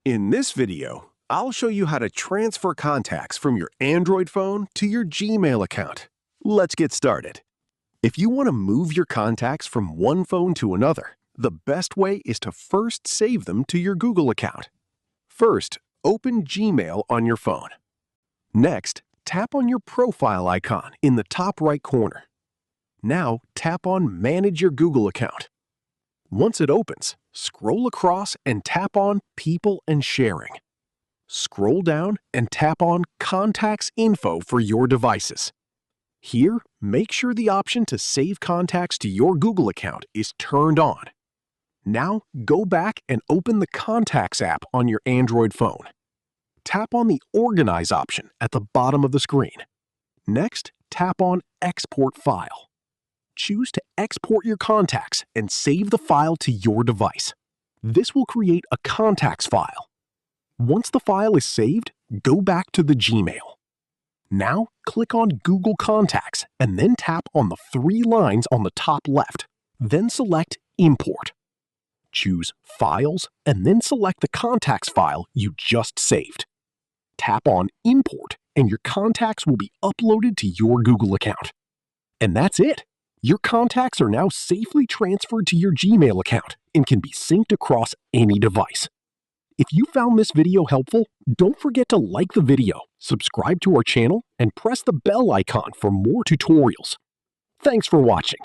In this video, I'll show you how to transfer contacts from your Android phone to your Gmail account. Let's get started. If you want to move your contacts from one phone to another, the best way is to first save them to your Google account. First, open Gmail on your phone. Next, tap on your profile icon in the top right corner. Now, tap on Manage Your Google Account. Once it opens, scroll across and tap on People and Sharing. Scroll down and tap on Contacts Info for your devices. Here, make sure the option to save contacts to your Google account is turned on. Now, go back and open the Contacts app on your Android phone. Tap on the Organize option at the bottom of the screen. Next, tap on Export File. Choose to export your contacts and save the file to your device. This will create a contacts file. Once the file is saved, go back to the Gmail. Now, click on Google Contacts and then tap on the three lines on the top left. Then select Import. Choose Files and then select the contacts file you just saved. Tap on Import and your contacts will be uploaded to your Google account. And that's it! Your contacts are now safely transferred to your Gmail account and can be synced across any device. If you found this video helpful, don't forget to like the video, subscribe to our channel, and press the bell icon for more tutorials. Thanks for watching.